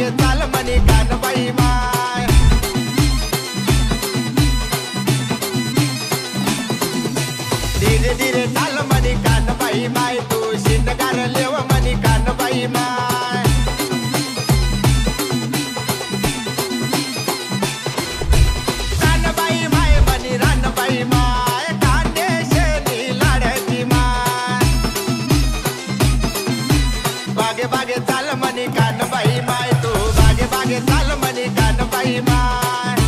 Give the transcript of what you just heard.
बागे चाल मनी कानबाई माय धीरे धीरे चाल मनी कानबाई माय तू शिंदगार लेव मनी कानबाई माय कानबाई माय मनी रानबाई माय कांदेशनी लाडकी माय बागे बागे चाल मनी कानबाई माय तू बागे बागे चाल मनी कानबाई माय